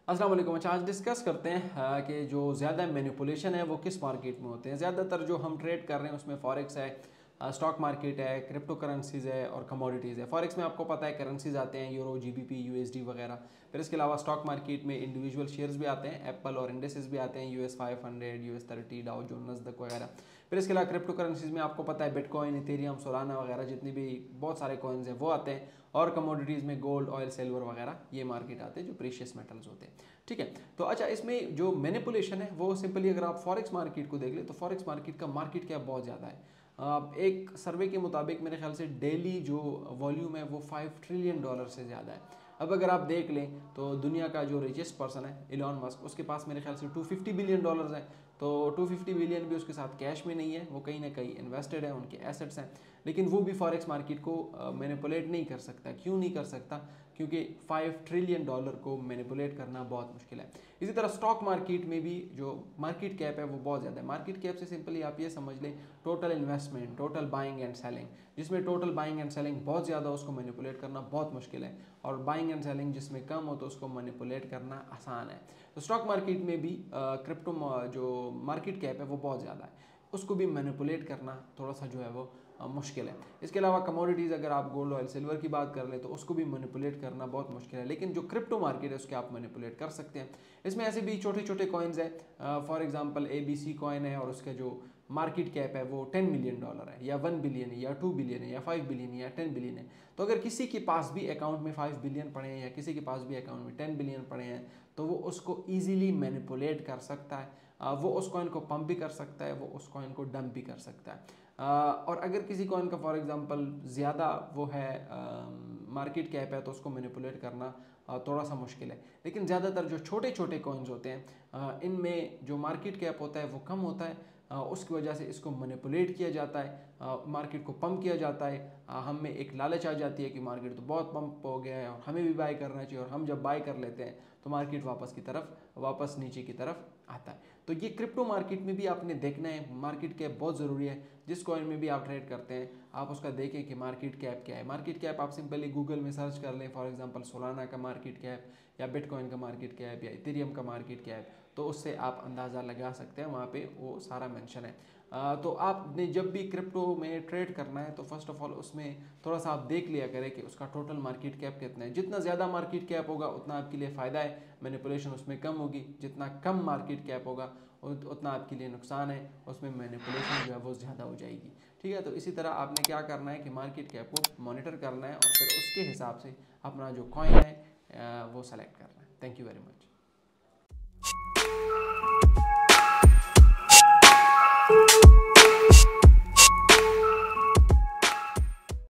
अस्सलाम वालेकुम। अच्छा, आज डिस्कस करते हैं कि जो ज़्यादा मैनिपुलेशन है वो किस मार्केट में होते हैं। ज़्यादातर जो हम ट्रेड कर रहे हैं उसमें फॉरेक्स है, स्टॉक मार्केट है, क्रिप्टो करेंसीज है और कमोडिटीज़ है। फॉरेक्स में आपको पता है करेंसीज आते हैं, यूरो, जीबीपी, यूएसडी वगैरह। फिर इसके अलावा स्टॉक मार्केट में इंडिविजुअल शेयर्स भी आते हैं, एप्पल और इंडेसेस भी आते हैं, यूएस 500, यूएस 30, डाउ जोन्स, नस्दक वगैरह। फिर इसके अलावा क्रिप्टो करेंसीज में आपको पता है बिटकॉइन, इथेरियम, सोलाना वगैरह जितनी भी बहुत सारे कॉइन्स हैं वो आते हैं। और कमोडिटीज़ में गोल्ड, ऑयल, सिल्वर वगैरह ये मार्केट आते हैं जो प्रीशियस मेटल्स होते हैं। ठीक है। तो अच्छा, इसमें जो मैनिपुलेशन है वो सिंपली अगर आप फॉरेक्स मार्केट को देख ले तो फॉरेक्स मार्केट का मार्केट कैप बहुत ज़्यादा है। एक सर्वे के मुताबिक मेरे ख्याल से डेली जो वॉल्यूम है वो $5 ट्रिलियन से ज़्यादा है। अब अगर आप देख लें तो दुनिया का जो रिचेस्ट पर्सन है इलॉन मस्क, उसके पास मेरे ख्याल से $250 बिलियन है। तो 250 बिलियन भी उसके साथ कैश में नहीं है, वो कहीं ना कहीं इन्वेस्टेड है, उनके एसेट्स हैं। लेकिन वो भी फॉरेक्स मार्केट को मैनिपुलेट नहीं कर सकता। क्यों नहीं कर सकता? क्योंकि $5 ट्रिलियन को मैनिपुलेट करना बहुत मुश्किल है। इसी तरह स्टॉक मार्केट में भी जो मार्केट कैप है वो बहुत ज़्यादा है। मार्केट कैप से सिंपली आप ये समझ लें total investment, total buying and selling, जिसमें टोटल बाइंग एंड सेलिंग बहुत ज़्यादा, उसको मैनिपुलेट करना बहुत मुश्किल है। और बाइंग एंड सेलिंग जिसमें कम हो तो उसको मैनिपुलेट करना आसान है। तो स्टॉक मार्केट में भी क्रिप्टो जो मार्केट कैप है वो बहुत ज़्यादा है, उसको भी मैनिपुलेट करना थोड़ा सा जो है वो मुश्किल है। इसके अलावा कमोडिटीज़ अगर आप गोल्ड, ऑयल, सिल्वर की बात कर लें तो उसको भी मैनिपुलेट करना बहुत मुश्किल है। लेकिन जो क्रिप्टो मार्केट है उसके आप मैनिपुलेट कर सकते हैं। इसमें ऐसे भी छोटे छोटे कॉइन्स हैं, फॉर एग्जांपल ABC कॉइन है और उसका जो मार्केट कैप है वो $10 मिलियन है, या 1 बिलियन है, या 2 बिलियन है, या 5 बिलियन है, या 10 बिलियन है। तो अगर किसी के पास भी अकाउंट में 5 बिलियन पड़े हैं या किसी के पास भी अकाउंट में 10 बिलियन पड़े हैं तो वो उसको ईजिली मैनिपुलेट कर सकता है। वो उस कॉइन को पंप भी कर सकता है, वो उस कॉइन को डंप भी कर सकता है। और अगर किसी कॉइन का फॉर एग्जांपल ज़्यादा वो है मार्केट कैप है तो उसको मैनिपुलेट करना थोड़ा सा मुश्किल है। लेकिन ज़्यादातर जो छोटे छोटे कॉइन्स होते हैं इनमें जो मार्केट कैप होता है वो कम होता है, उसकी वजह से इसको मैनिपुलेट किया जाता है, मार्केट को पंप किया जाता है। हम में एक लालच आ जाती है कि मार्केट तो बहुत पंप हो गया है और हमें भी बाय करना चाहिए, और हम जब बाय कर लेते हैं तो मार्केट वापस नीचे की तरफ आता है। तो ये क्रिप्टो मार्केट में भी आपने देखना है, मार्केट कैप बहुत ज़रूरी है। जिस कॉइन में भी आप ट्रेड करते हैं आप उसका देखें कि मार्केट कैप क्या है। मार्केट कैप आप सिंपली गूगल में सर्च कर लें, फॉर एग्जांपल सोलाना का मार्केट कैप, या बिटकॉइन का मार्केट कैप, या इथेरियम का मार्केट कैप, तो उससे आप अंदाज़ा लगा सकते हैं, वहाँ पे वो सारा मेंशन है। तो आपने जब भी क्रिप्टो में ट्रेड करना है तो फर्स्ट ऑफ ऑल उसमें थोड़ा सा आप देख लिया करें कि उसका टोटल मार्केट कैप कितना है। जितना ज़्यादा मार्केट कैप होगा उतना आपके लिए फ़ायदा है, मैनिपुलेशन उसमें कम होगी। जितना कम मार्केट कैप होगा उतना आपके लिए नुकसान है, उसमें मैनिपुलेशन जो है वो ज़्यादा हो जाएगी। ठीक है। तो इसी तरह आपने क्या करना है कि मार्केट कैप को मॉनिटर करना है और फिर उसके हिसाब से अपना जो कॉइन है वो सेलेक्ट करना है। Thank you very much.